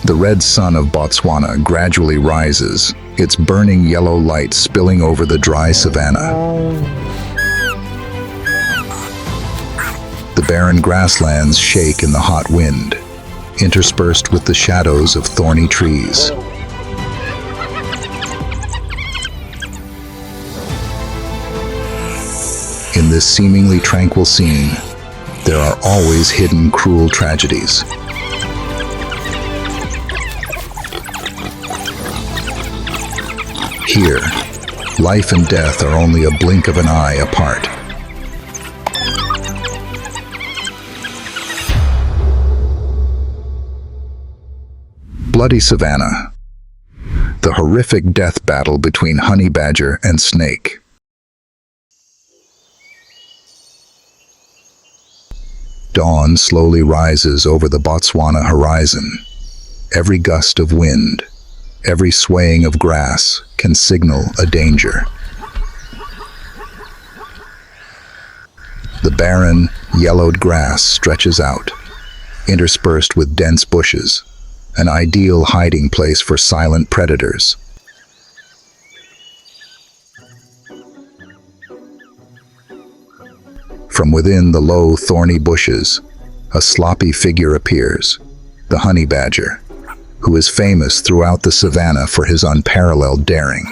The red sun of Botswana gradually rises, its burning yellow light spilling over the dry savanna. The barren grasslands shake in the hot wind, interspersed with the shadows of thorny trees. In this seemingly tranquil scene, there are always hidden cruel tragedies. Here, life and death are only a blink of an eye apart. Bloody Savannah, the horrific death battle between honey badger and snake. Dawn slowly rises over the Botswana horizon. Every gust of wind, every swaying of grass can signal a danger. The barren, yellowed grass stretches out, interspersed with dense bushes, an ideal hiding place for silent predators. From within the low, thorny bushes, a sloppy figure appears, the honey badger, who is famous throughout the savanna for his unparalleled daring.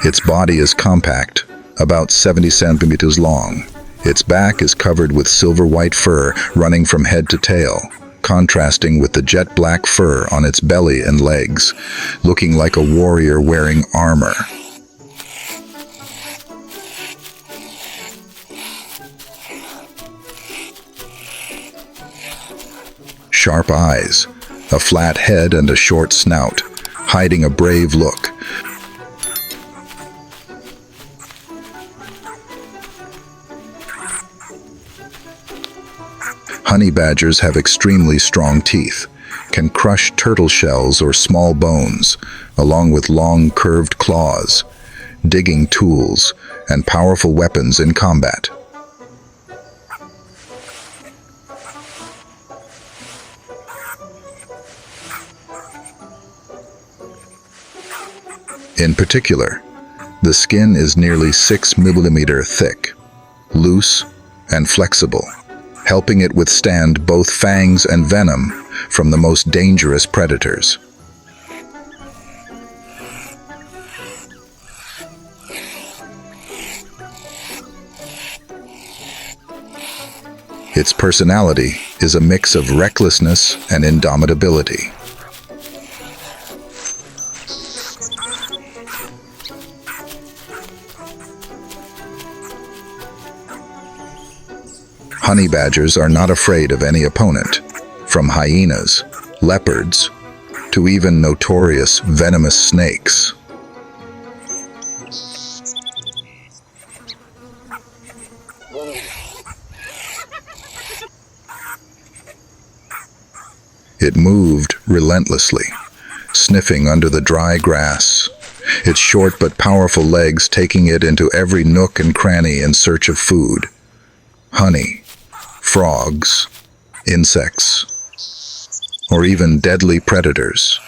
Its body is compact, about 70 centimeters long. Its back is covered with silver-white fur running from head to tail, contrasting with the jet-black fur on its belly and legs, looking like a warrior wearing armor. Sharp eyes, a flat head and a short snout, hiding a brave look. Honey badgers have extremely strong teeth, can crush turtle shells or small bones, along with long curved claws, digging tools, and powerful weapons in combat. In particular, the skin is nearly 6 millimeters thick, loose, and flexible, helping it withstand both fangs and venom from the most dangerous predators. Its personality is a mix of recklessness and indomitability. Honey badgers are not afraid of any opponent, from hyenas, leopards, to even notorious venomous snakes. It moved relentlessly, sniffing under the dry grass, its short but powerful legs taking it into every nook and cranny in search of food. Honey, frogs, insects, or even deadly predators.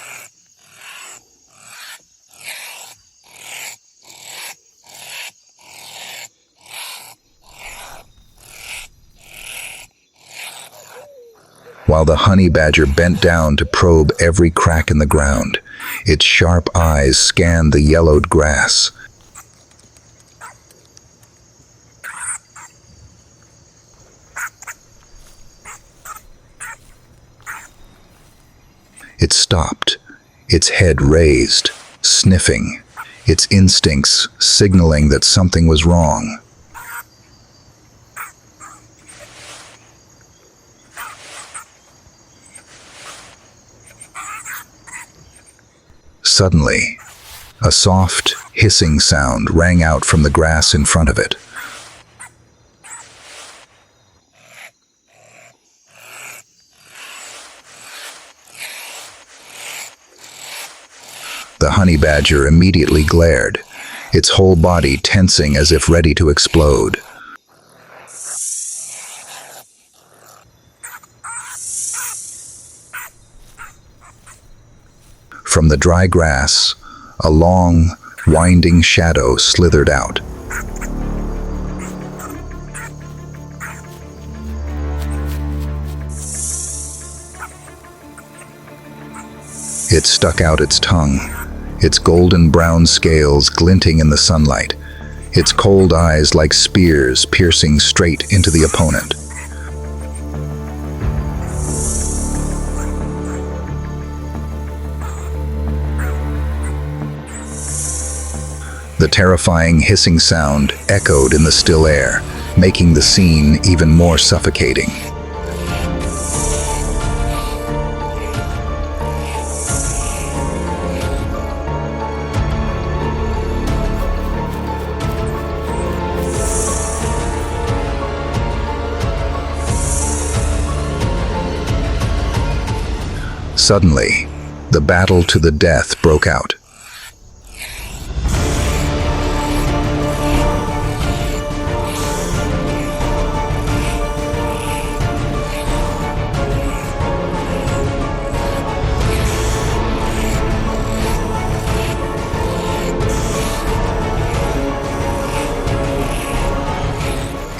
While the honey badger bent down to probe every crack in the ground, its sharp eyes scanned the yellowed grass. It stopped, its head raised, sniffing, its instincts signaling that something was wrong. Suddenly, a soft, hissing sound rang out from the grass in front of it. The honey badger immediately glared, its whole body tensing as if ready to explode. From the dry grass, a long, winding shadow slithered out. It stuck out its tongue, its golden brown scales glinting in the sunlight, its cold eyes like spears piercing straight into the opponent. The terrifying hissing sound echoed in the still air, making the scene even more suffocating. Suddenly, the battle to the death broke out.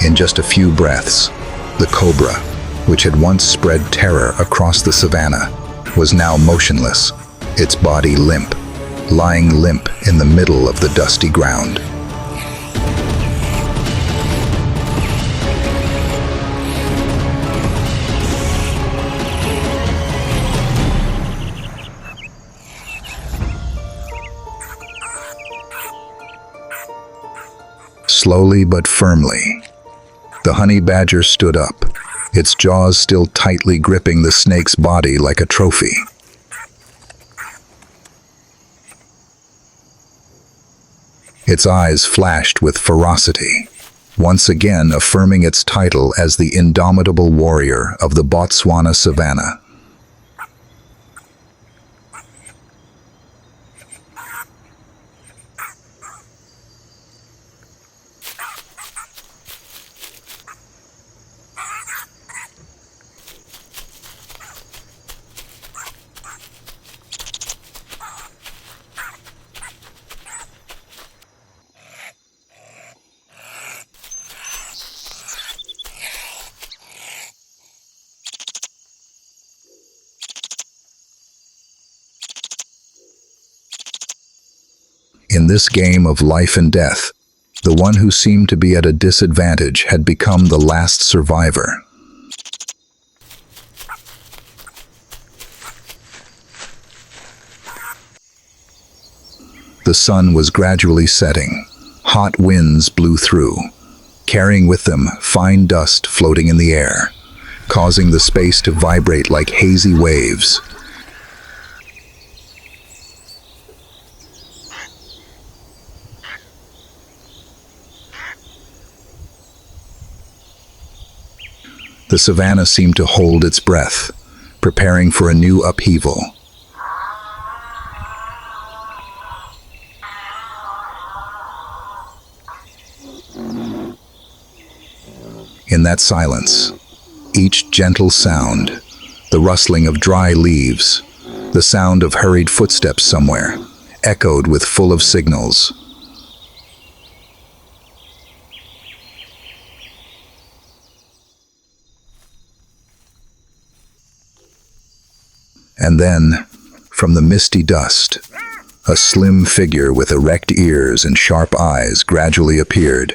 In just a few breaths, the cobra, which had once spread terror across the savannah, was now motionless, its body limp, lying limp in the middle of the dusty ground. Slowly but firmly, the honey badger stood up, its jaws still tightly gripping the snake's body like a trophy. Its eyes flashed with ferocity, once again affirming its title as the indomitable warrior of the Botswana savannah. In this game of life and death, the one who seemed to be at a disadvantage had become the last survivor. The sun was gradually setting. Hot winds blew through, carrying with them fine dust floating in the air, causing the space to vibrate like hazy waves. The savannah seemed to hold its breath, preparing for a new upheaval. In that silence, each gentle sound, the rustling of dry leaves, the sound of hurried footsteps somewhere, echoed with full of signals. And then, from the misty dust, a slim figure with erect ears and sharp eyes gradually appeared,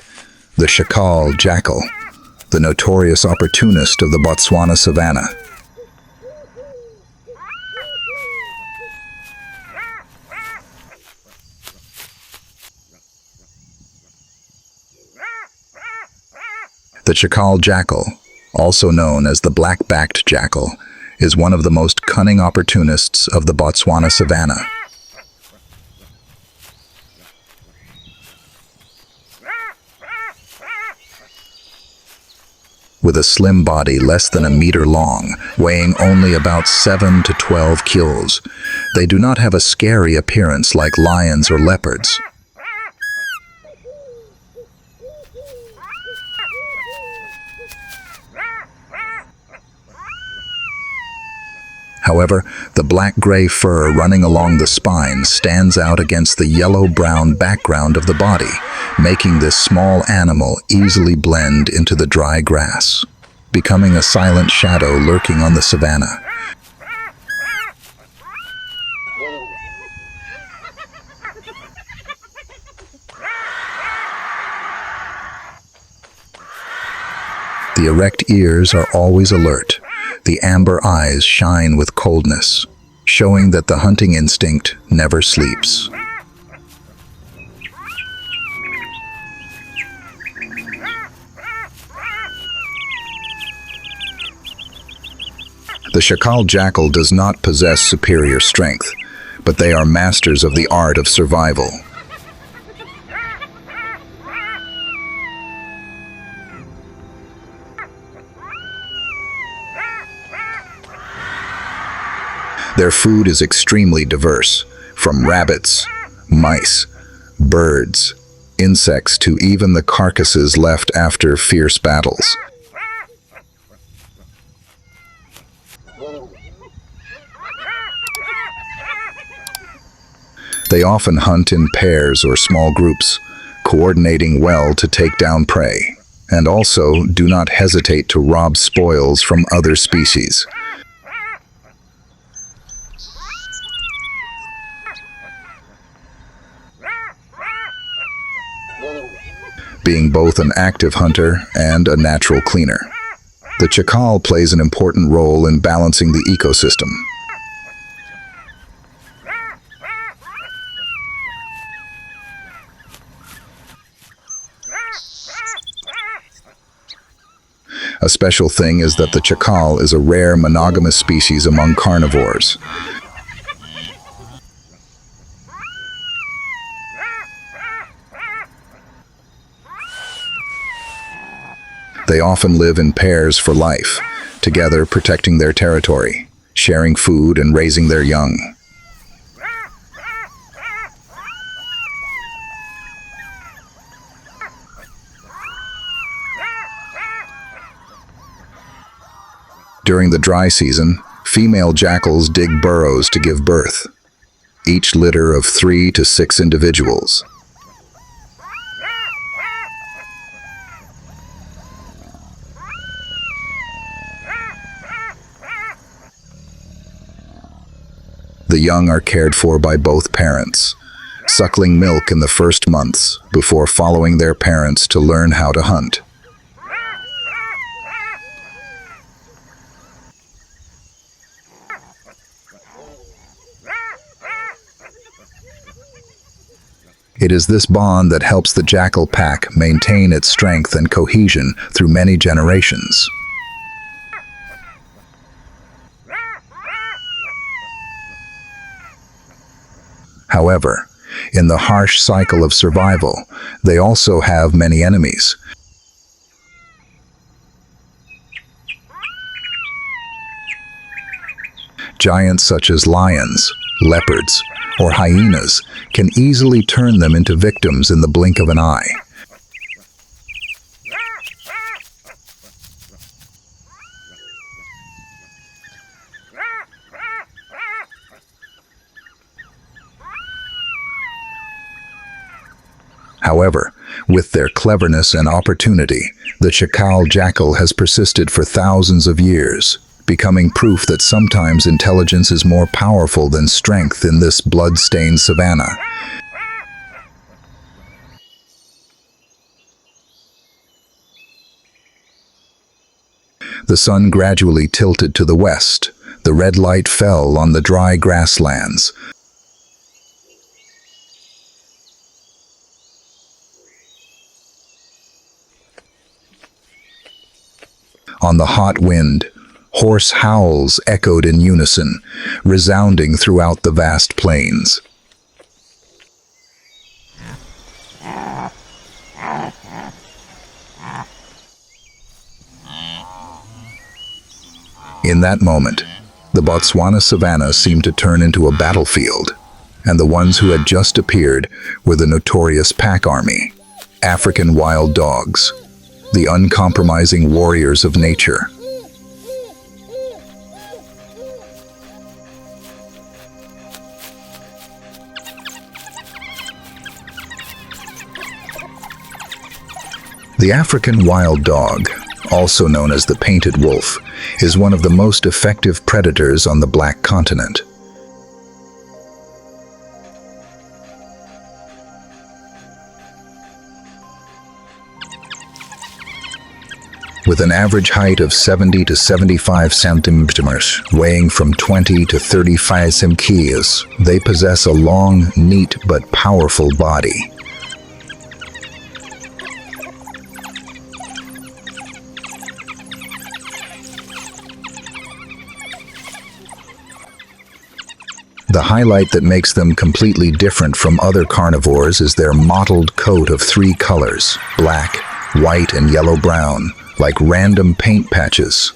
the Jackal, the notorious opportunist of the Botswana savannah. The Jackal, also known as the black-backed jackal, is one of the most cunning opportunists of the Botswana savannah. With a slim body less than a meter long, weighing only about 7 to 12 kilos, they do not have a scary appearance like lions or leopards. However, the black-gray fur running along the spine stands out against the yellow-brown background of the body, making this small animal easily blend into the dry grass, becoming a silent shadow lurking on the savanna. The erect ears are always alert. The amber eyes shine with coldness, showing that the hunting instinct never sleeps. The jackal does not possess superior strength, but they are masters of the art of survival. Their food is extremely diverse, from rabbits, mice, birds, insects to even the carcasses left after fierce battles. They often hunt in pairs or small groups, coordinating well to take down prey, and also do not hesitate to rob spoils from other species. Being both an active hunter and a natural cleaner, the jackal plays an important role in balancing the ecosystem. A special thing is that the jackal is a rare monogamous species among carnivores. They often live in pairs for life, together protecting their territory, sharing food and raising their young. During the dry season, female jackals dig burrows to give birth, each litter of 3 to 6 individuals. The young are cared for by both parents, suckling milk in the first months before following their parents to learn how to hunt. It is this bond that helps the jackal pack maintain its strength and cohesion through many generations. However, in the harsh cycle of survival, they also have many enemies. Giants such as lions, leopards, or hyenas can easily turn them into victims in the blink of an eye. However, with their cleverness and opportunity, the jackal has persisted for thousands of years, becoming proof that sometimes intelligence is more powerful than strength in this blood-stained savanna. The sun gradually tilted to the west. The red light fell on the dry grasslands. On the hot wind, hoarse howls echoed in unison, resounding throughout the vast plains. In that moment, the Botswana savanna seemed to turn into a battlefield, and the ones who had just appeared were the notorious pack army, African wild dogs, the uncompromising warriors of nature. The African wild dog, also known as the painted wolf, is one of the most effective predators on the Black Continent. With an average height of 70 to 75 centimeters, weighing from 20 to 35 kilos, they possess a long, neat but powerful body. The highlight that makes them completely different from other carnivores is their mottled coat of 3 colors: black, white, and yellow-brown, like random paint patches.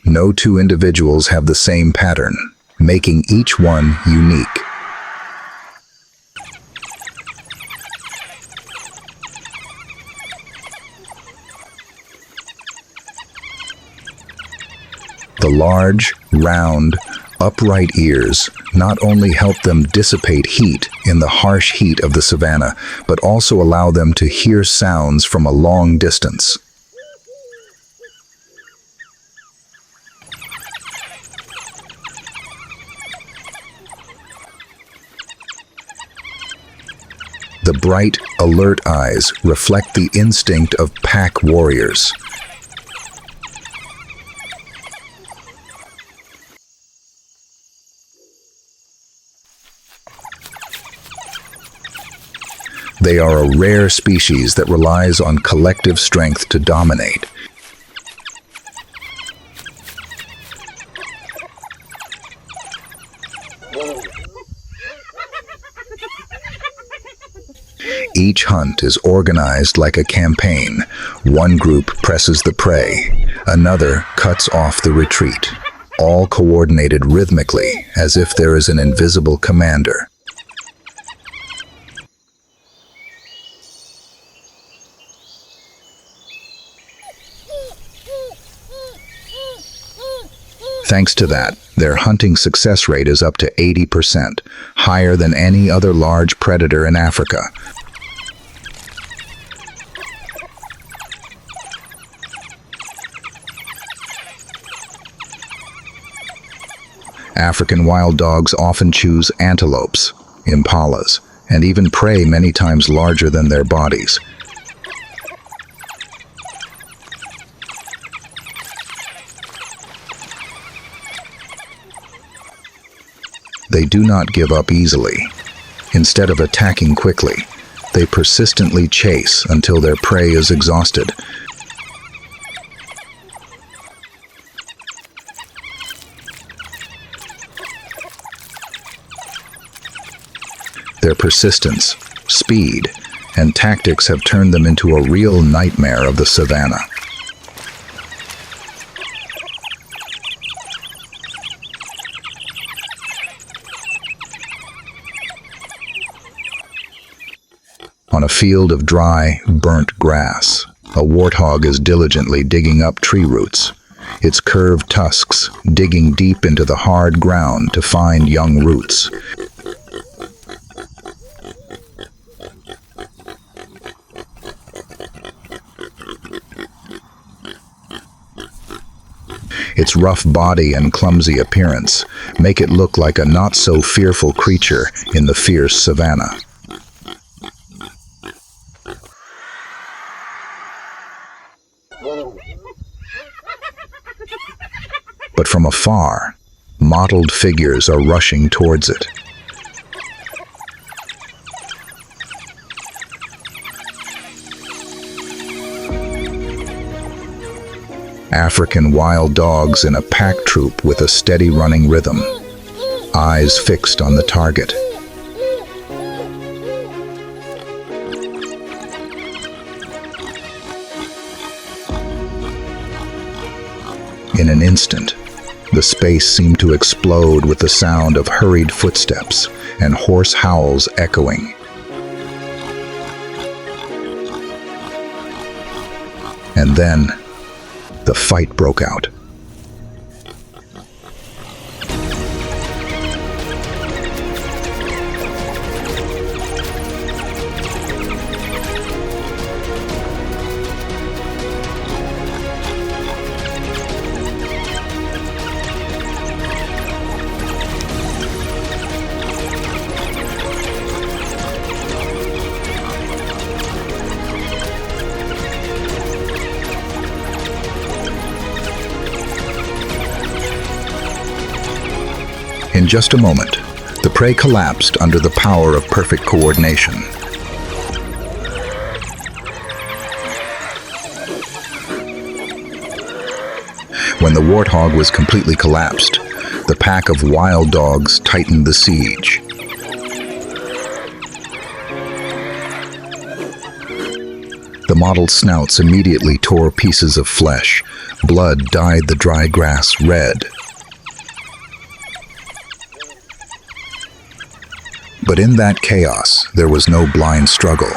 No two individuals have the same pattern, making each one unique. The large, round, upright ears not only help them dissipate heat in the harsh heat of the savanna, but also allow them to hear sounds from a long distance. The bright, alert eyes reflect the instinct of pack warriors. They are a rare species that relies on collective strength to dominate. Each hunt is organized like a campaign. One group presses the prey, another cuts off the retreat, all coordinated rhythmically as if there is an invisible commander. Thanks to that, their hunting success rate is up to 80%, higher than any other large predator in Africa. African wild dogs often choose antelopes, impalas, and even prey many times larger than their bodies. They do not give up easily. Instead of attacking quickly, they persistently chase until their prey is exhausted. Their persistence, speed, and tactics have turned them into a real nightmare of the savanna. On a field of dry, burnt grass, a warthog is diligently digging up tree roots, its curved tusks digging deep into the hard ground to find young roots. Its rough body and clumsy appearance make it look like a not-so-fearful creature in the fierce savanna. But from afar, mottled figures are rushing towards it. African wild dogs in a pack troop with a steady running rhythm, eyes fixed on the target. In an instant, the space seemed to explode with the sound of hurried footsteps and hoarse howls echoing. And then, the fight broke out. In just a moment, the prey collapsed under the power of perfect coordination. When the warthog was completely collapsed, the pack of wild dogs tightened the siege. The mottled snouts immediately tore pieces of flesh. Blood dyed the dry grass red. But in that chaos, there was no blind struggle,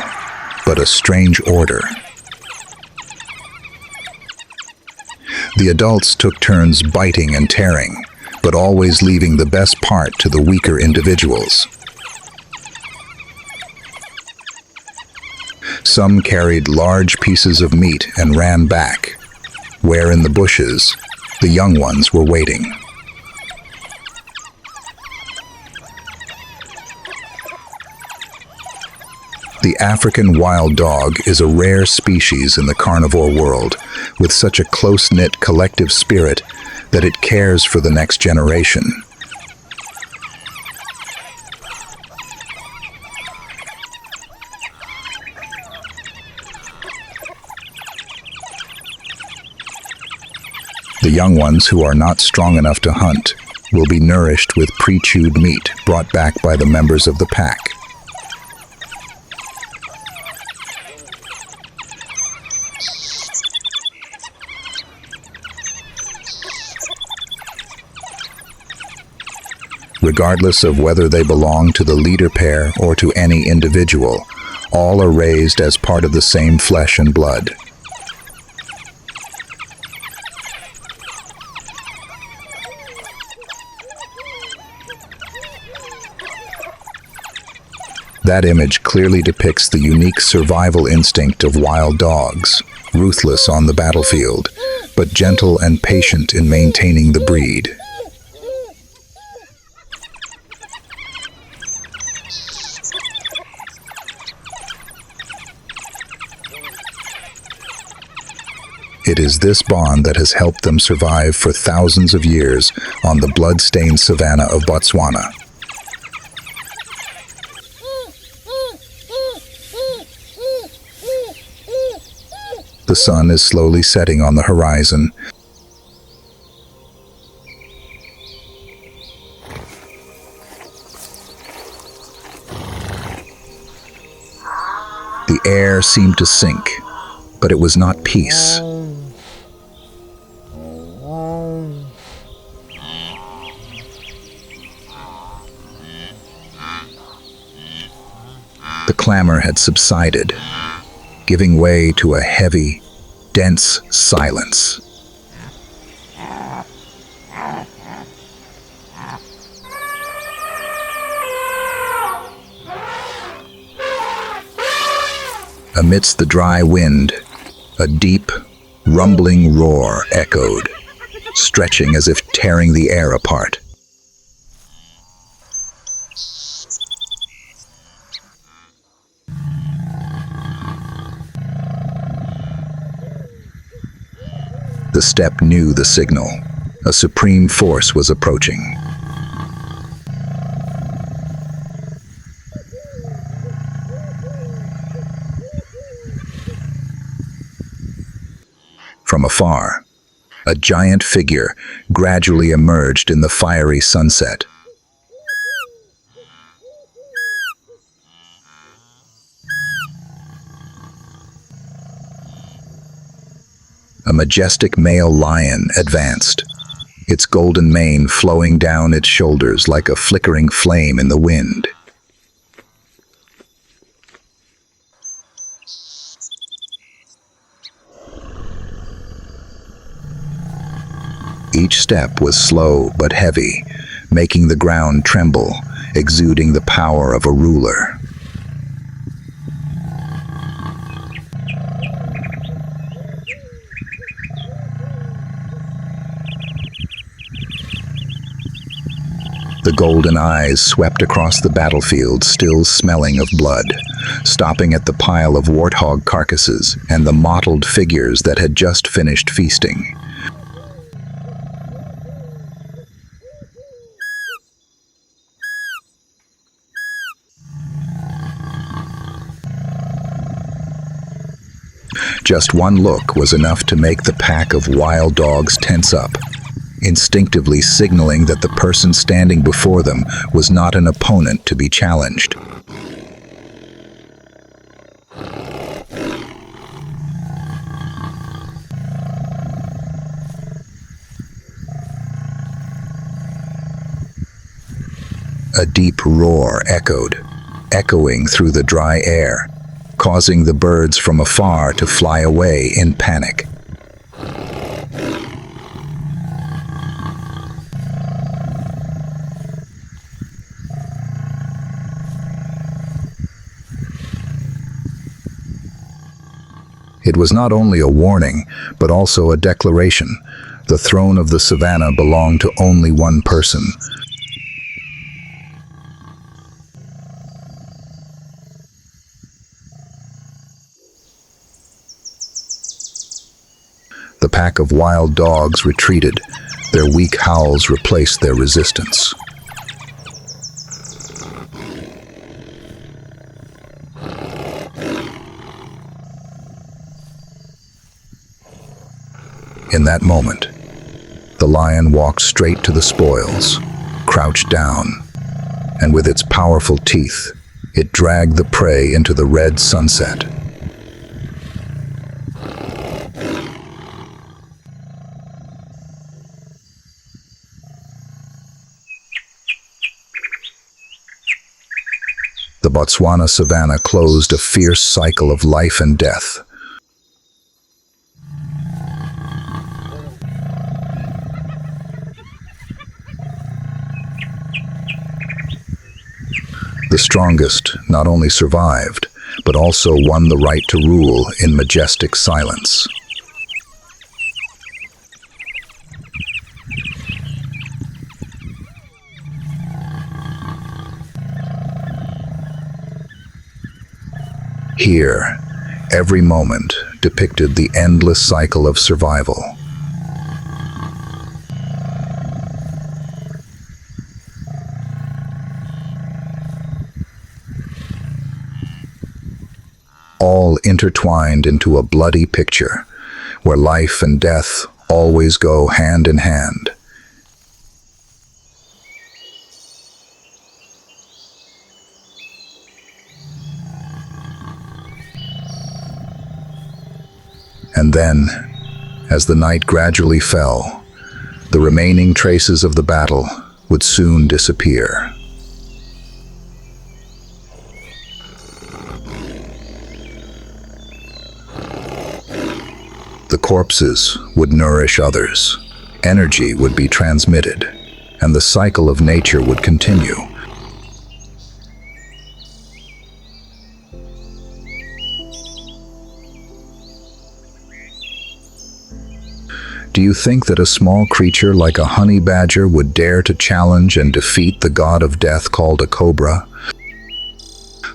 but a strange order. The adults took turns biting and tearing, but always leaving the best part to the weaker individuals. Some carried large pieces of meat and ran back, where in the bushes, the young ones were waiting. The African wild dog is a rare species in the carnivore world, with such a close-knit collective spirit that it cares for the next generation. The young ones who are not strong enough to hunt will be nourished with pre-chewed meat brought back by the members of the pack. Regardless of whether they belong to the leader pair or to any individual, all are raised as part of the same flesh and blood. That image clearly depicts the unique survival instinct of wild dogs, ruthless on the battlefield, but gentle and patient in maintaining the breed. It is this bond that has helped them survive for thousands of years on the blood-stained savanna of Botswana. The sun is slowly setting on the horizon. The air seemed to sink, but it was not peace. The clamor had subsided, giving way to a heavy, dense silence. Amidst the dry wind, a deep, rumbling roar echoed, stretching as if tearing the air apart. The steppe knew the signal. A supreme force was approaching. From afar, a giant figure gradually emerged in the fiery sunset. A majestic male lion advanced, its golden mane flowing down its shoulders like a flickering flame in the wind. Each step was slow but heavy, making the ground tremble, exuding the power of a ruler. The golden eyes swept across the battlefield, still smelling of blood, stopping at the pile of warthog carcasses and the mottled figures that had just finished feasting. Just one look was enough to make the pack of wild dogs tense up, instinctively signaling that the person standing before them was not an opponent to be challenged. A deep roar echoing through the dry air, causing the birds from afar to fly away in panic. It was not only a warning, but also a declaration. The throne of the Savannah belonged to only one person. The pack of wild dogs retreated. Their weak howls replaced their resistance. In that moment, the lion walked straight to the spoils, crouched down, and with its powerful teeth, it dragged the prey into the red sunset. The Botswana savanna closed a fierce cycle of life and death. The strongest not only survived, but also won the right to rule in majestic silence. Here, every moment depicted the endless cycle of survival. All intertwined into a bloody picture, where life and death always go hand in hand. And then, as the night gradually fell, the remaining traces of the battle would soon disappear. The corpses would nourish others, energy would be transmitted, and the cycle of nature would continue. Do you think that a small creature like a honey badger would dare to challenge and defeat the god of death called a cobra?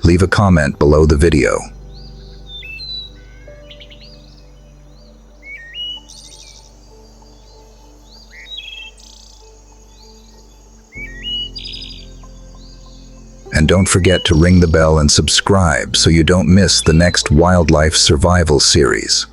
Leave a comment below the video. And don't forget to ring the bell and subscribe so you don't miss the next wildlife survival series.